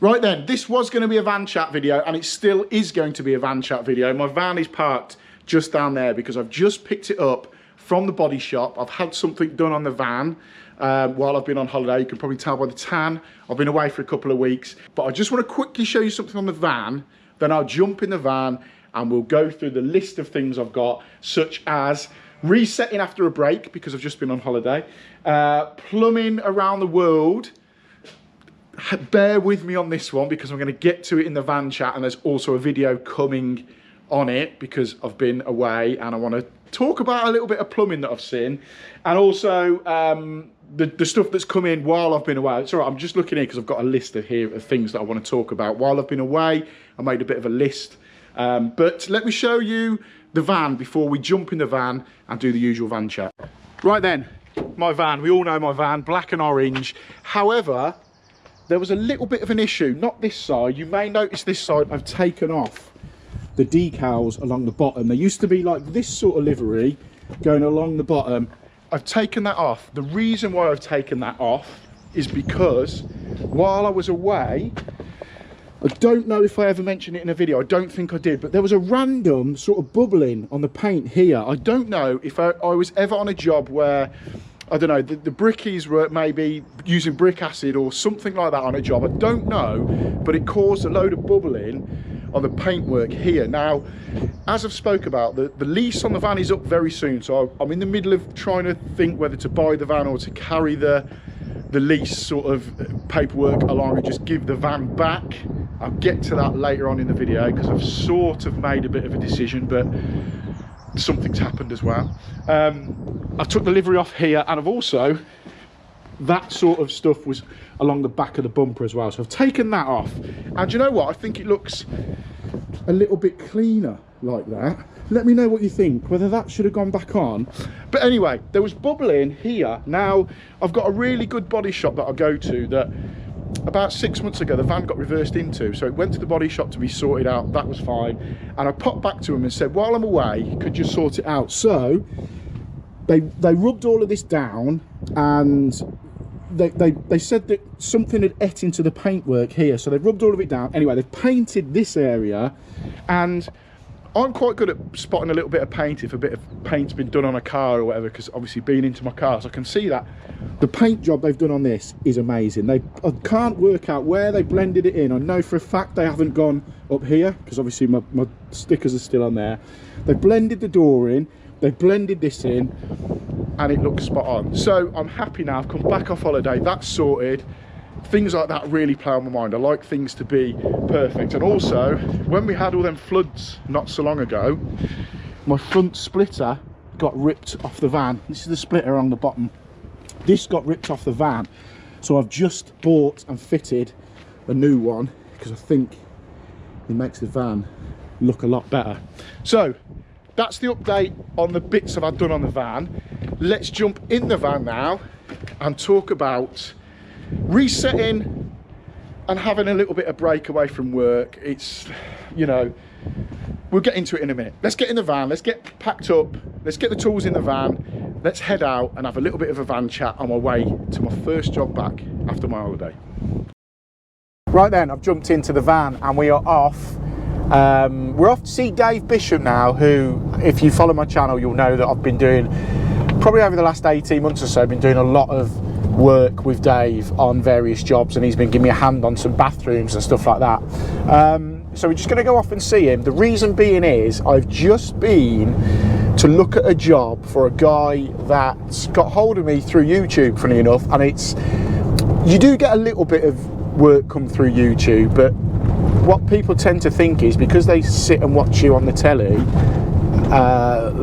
Right then, this was going to be a van chat video, and it still is going to be a van chat video. My van is parked just down there because I've just picked it up from the body shop. I've had something done on the van while I've been on holiday. You can probably tell by the tan. I've been away for a couple of weeks, but I just want to quickly show you something on the van. Then I'll jump in the van and we'll go through the list of things I've got, such as resetting after a break because I've just been on holiday, plumbing around the world. Bear with me on this one because I'm going to get to it in the van chat, and there's also a video coming on it because I've been away and I want to talk about a little bit of plumbing that I've seen, and also the stuff that's come in while I've been away. It's all right, I'm just looking here because I've got a list of things that I want to talk about. While I've been away, I made a bit of a list, but let me show you the van before we jump in the van and do the usual van chat. Right then, my van, we all know my van, black and orange. However, there was a little bit of an issue, not this side. You may notice this side, I've taken off the decals along the bottom. There used to be like this sort of livery going along the bottom. I've taken that off. The reason why I've taken that off is because while I was away, I don't know if I ever mentioned it in a video, I don't think I did, but there was a random sort of bubbling on the paint here. I don't know if I was ever on a job where, I don't know, the brickies were maybe using brick acid or something like that on a job. I don't know, but it caused a load of bubbling on the paintwork here. Now, as I've spoke about, the lease on the van is up very soon, so I'm in the middle of trying to think whether to buy the van or to carry the lease sort of paperwork along and just give the van back. I'll get to that later on in the video because I've sort of made a bit of a decision, but something's happened as well. I took the livery off here, and I've also, that sort of stuff was along the back of the bumper as well, so I've taken that off, and you know what, I think it looks a little bit cleaner like that. Let me know what you think, whether that should have gone back on. But anyway, there was bubbling here. Now, I've got a really good body shop that I go to that about 6 months ago the van got reversed into, so it went to the body shop to be sorted out. That was fine, and I popped back to him and said, while I'm away, could you sort it out? So they rubbed all of this down, and they said that something had ate into the paintwork here, so they rubbed all of it down. Anyway, they've painted this area, and I'm quite good at spotting a little bit of paint if a bit of paint's been done on a car or whatever, because obviously being into my cars, I can see that. The paint job they've done on this is amazing. I can't work out where they blended it in. I know for a fact they haven't gone up here, because obviously my stickers are still on there. They blended the door in, they blended this in, and it looks spot on. So I'm happy now. I've come back off holiday, that's sorted. Things like that really play on my mind. I like things to be perfect. And also, when we had all them floods not so long ago, my front splitter got ripped off the van. This is the splitter on the bottom. This got ripped off the van, so I've just bought and fitted a new one because I think it makes the van look a lot better. So that's the update on the bits I've had done on the van. Let's jump in the van now and talk about resetting and having a little bit of break away from work. It's, you know, we'll get into it in a minute. Let's get in the van, let's get packed up, let's get the tools in the van, let's head out and have a little bit of a van chat on my way to my first job back after my holiday. Right then, I've jumped into the van and we are off. We're off to see Dave Bishop now, who, if you follow my channel, you'll know that I've been doing, probably over the last 18 months or so, been doing a lot of work with Dave on various jobs, and he's been giving me a hand on some bathrooms and stuff like that. So we're just going to go off and see him. The reason being is I've just been to look at a job for a guy that's got hold of me through YouTube, funny enough, and it's, you do get a little bit of work come through YouTube, but what people tend to think is because they sit and watch you on the telly,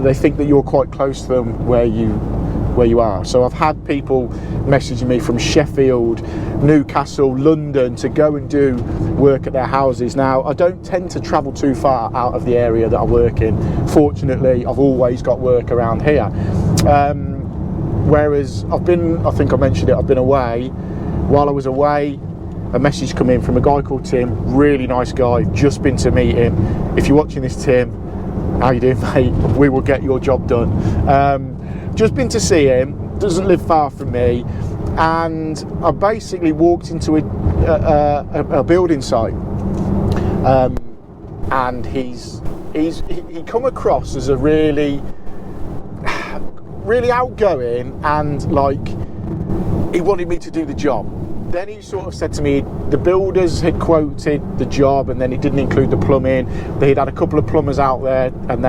they think that you're quite close to them where you are. So I've had people messaging me from Sheffield, Newcastle, London to go and do work at their houses. Now, I don't tend to travel too far out of the area that I work in. Fortunately, I've always got work around here. Whereas I've been, I think I mentioned it, I've been away. While I was away, a message come in from a guy called Tim, really nice guy, just been to meet him. If you're watching this, Tim, how you doing, mate? We will get your job done. Just been to see him, doesn't live far from me, and I basically walked into a building site, and he come across as a really outgoing, and like he wanted me to do the job. Then he sort of said to me the builders had quoted the job, and then it didn't include the plumbing. They'd had a couple of plumbers out there, and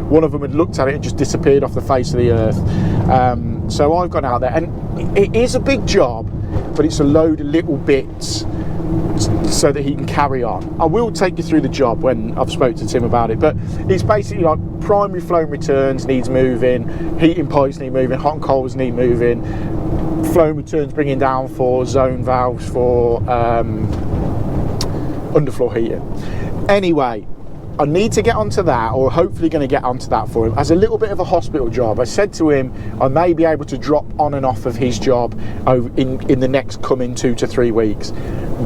one of them had looked at it and just disappeared off the face of the earth. So I've gone out there, and it is a big job, but it's a load of little bits so that he can carry on. I will take you through the job when I've spoke to Tim about it, but it's basically like primary flow returns needs moving, heating pipes need moving, hot and colds need moving, flow returns bringing down for zone valves for underfloor heating. Anyway, I need to get onto that, or hopefully going to get onto that for him as a little bit of a hospital job. I said to him I may be able to drop on and off of his job in the next coming 2 to 3 weeks,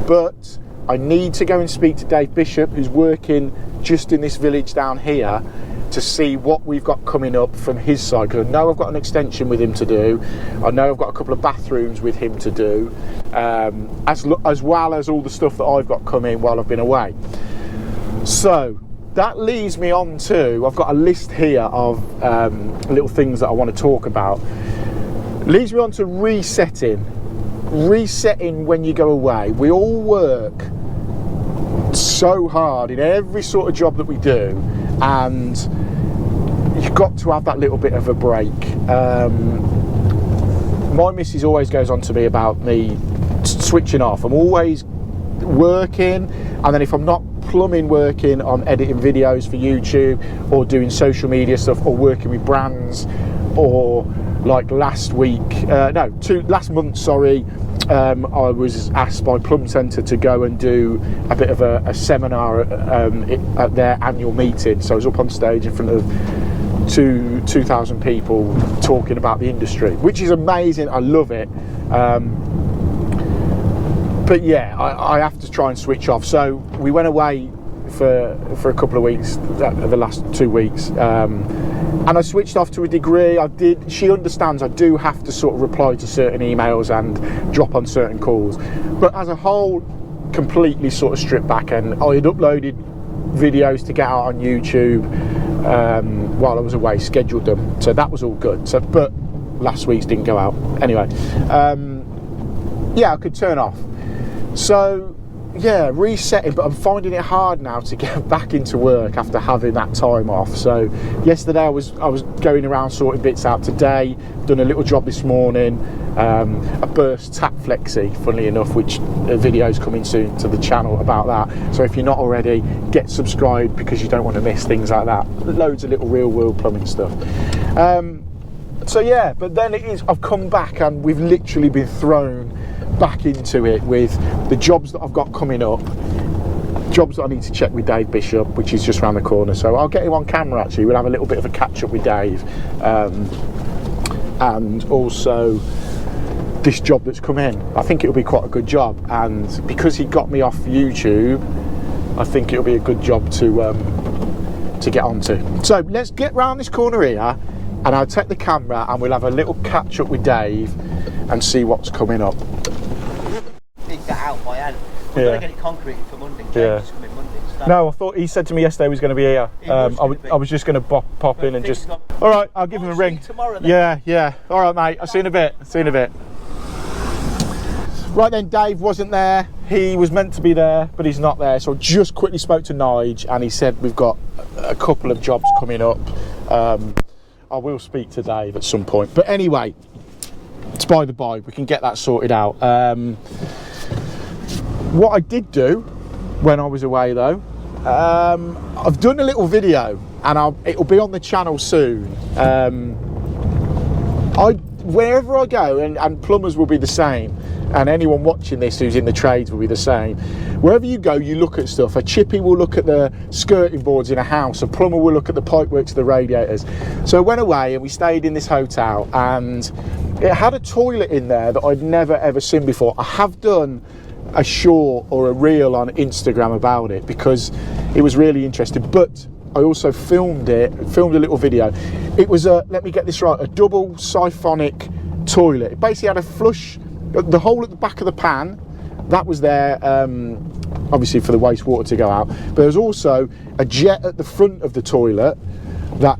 but I need to go and speak to Dave Bishop, who's working just in this village down here, to see what we've got coming up from his side, because I know I've got an extension with him to do. I know I've got a couple of bathrooms with him to do, as well as all the stuff that I've got coming while I've been away. So that leads me on to, I've got a list here of little things that I want to talk about. Leads me on to resetting when you go away. We all work so hard in every sort of job that we do, and you've got to have that little bit of a break. My missus always goes on to me about me switching off. I'm always working, and then if I'm not plumbing, working on editing videos for YouTube, or doing social media stuff, or working with brands, or like last month, I was asked by Plum Centre to go and do a bit of a seminar at their annual meeting. So I was up on stage in front of 2,000 people talking about the industry, which is amazing. I love it. But yeah, I have to try and switch off. So we went away for a couple of weeks, the last 2 weeks, and I switched off to a degree. She understands I do have to sort of reply to certain emails and drop on certain calls, but as a whole, completely sort of stripped back. And I had uploaded videos to get out on YouTube while I was away, scheduled them, so that was all good. So, but last week's didn't go out anyway. Yeah, I could turn off. So yeah, resetting, but I'm finding it hard now to get back into work after having that time off. So yesterday I was going around sorting bits out. Today done a little job this morning, a burst tap flexi, funnily enough, which video's coming soon to the channel about that. So if you're not already, get subscribed, because you don't want to miss things like that. Loads of little real world plumbing stuff. So yeah, but then I've come back, and we've literally been thrown back into it with the jobs that I've got coming up, jobs that I need to check with Dave Bishop, which is just around the corner. So I'll get him on camera, actually. We'll have a little bit of a catch up with Dave, and also this job that's come in. I think it'll be quite a good job, and because he got me off YouTube, I think it'll be a good job to get onto. So let's get round this corner here, and I'll take the camera, and we'll have a little catch up with Dave and see what's coming up. Dig that out by hand. We're going to get it concreted for Monday. James is coming Monday. No, I thought he said to me yesterday he was going to be here. I was just going to pop in and just. All right, I'll give him a ring. Tomorrow, then. Yeah. All right, mate. I'll see you in a bit. Right then, Dave wasn't there. He was meant to be there, but he's not there. So I just quickly spoke to Nige, and he said we've got a couple of jobs coming up. I will speak to Dave at some point. But anyway, it's by the by. We can get that sorted out. What I did do when I was away, though, I've done a little video, and it'll be on the channel soon. Wherever I go, and plumbers will be the same, and anyone watching this who's in the trades will be the same. Wherever you go, you look at stuff. A chippy will look at the skirting boards in a house. A plumber will look at the pipework to the radiators. So I went away, and we stayed in this hotel, and it had a toilet in there that I'd never ever seen before. I have done a short or a reel on Instagram about it because it was really interesting, but I also filmed a little video. It was let me get this right, a double siphonic toilet. It basically had a flush the hole at the back of the pan, that was there obviously for the wastewater to go out, but there was also a jet at the front of the toilet that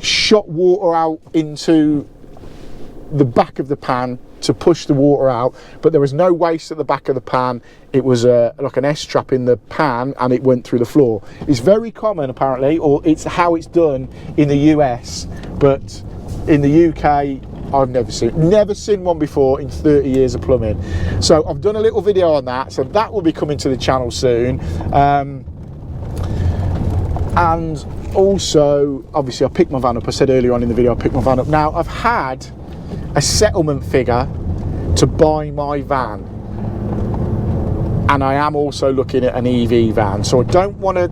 shot water out into the back of the pan to push the water out, but there was no waste at the back of the pan. It was like an S-trap in the pan, and it went through the floor. It's very common apparently, or it's how it's done in the US, but in the UK I've never seen one before in 30 years of plumbing. So I've done a little video on that, so that will be coming to the channel soon. And also, obviously I picked my van up. I said earlier on in the video I picked my van up. Now I've had a settlement figure to buy my van, and I am also looking at an EV van, so I don't want to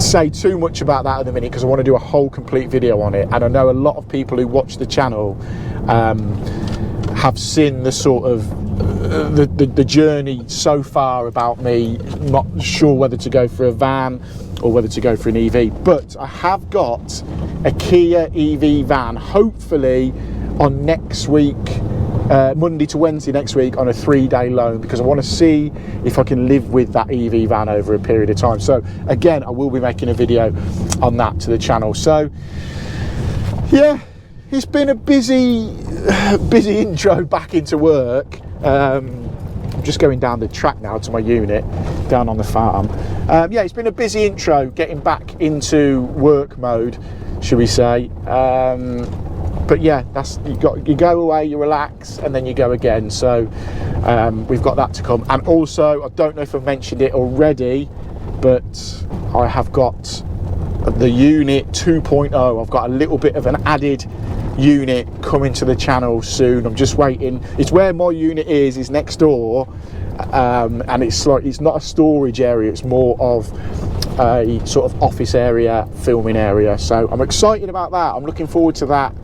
say too much about that at the minute because I want to do a whole complete video on it. And I know a lot of people who watch the channel have seen the sort of the journey so far about me not sure whether to go for a van or whether to go for an EV. But I have got a Kia EV van, hopefully on next week, Monday to Wednesday next week, on a 3-day loan, because I want to see if I can live with that EV van over a period of time. So again, I will be making a video on that to the channel. So yeah, it's been a busy intro back into work. I'm just going down the track now to my unit down on the farm. Yeah, it's been a busy intro getting back into work mode, should we say. But yeah, that's you go away, you relax, and then you go again. So we've got that to come. And also, I don't know if I've mentioned it already, but I have got the unit 2.0. I've got a little bit of an added unit coming to the channel soon. I'm just waiting. It's where my unit is next door, and it's like, it's not a storage area, it's more of a sort of office area, filming area. So I'm excited about that. I'm looking forward to that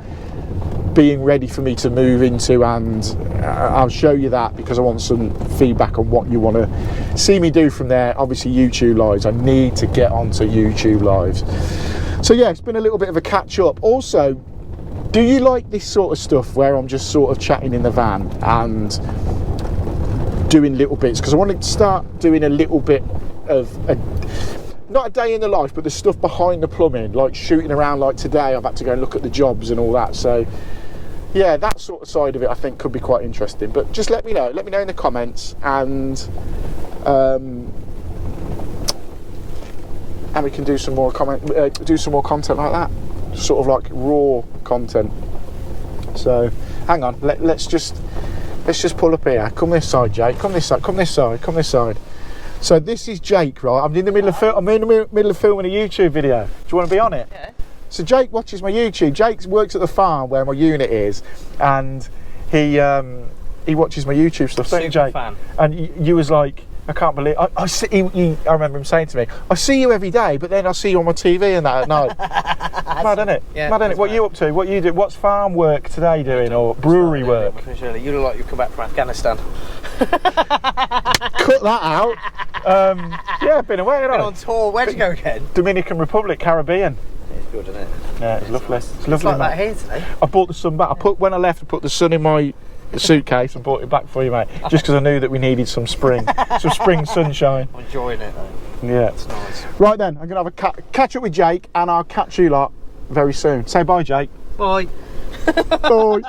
being ready for me to move into, and I'll show you that because I want some feedback on what you want to see me do from there. Obviously YouTube lives, I need to get onto YouTube lives. So yeah, it's been a little bit of a catch up. Also, do you like this sort of stuff where I'm just sort of chatting in the van and doing little bits? Because I want to start doing a little bit of not a day in the life, but the stuff behind the plumbing, like shooting around. Like today I've had to go and look at the jobs and all that. So yeah, that sort of side of it I think could be quite interesting. But just let me know in the comments, and we can do some more content like that, sort of like raw content. So hang on, let's just pull up here. Come this side, Jake. Come this side. Come this side. Come this side. So this is Jake, right? I'm in the middle of filming a YouTube video. Do you want to be on it? Yeah. So Jake watches my YouTube. Jake works at the farm where my unit is, and he watches my YouTube stuff. Don't you, Jake? Fan. And you was like, I can't believe. I remember him saying to me, I see you every day, but then I see you on my TV and that at night. Mad, isn't it? Yeah, mad, isn't it? What are you up to? What you do? What's farm work today doing, or brewery work? You look like you've come back from Afghanistan. Cut that out. Yeah, been away. Been on tour. Where'd you go again? Dominican Republic, Caribbean. It's good, isn't it? Yeah, it's lovely. It's lovely. It's like that here today. I brought the sun back. When I left, I put the sun in my suitcase and brought it back for you, mate. Just because I knew that we needed some spring sunshine. I'm enjoying it though. Yeah, it's nice. Right then, I'm gonna have a catch up with Jake, and I'll catch you lot very soon. Say bye, Jake. Bye. Bye.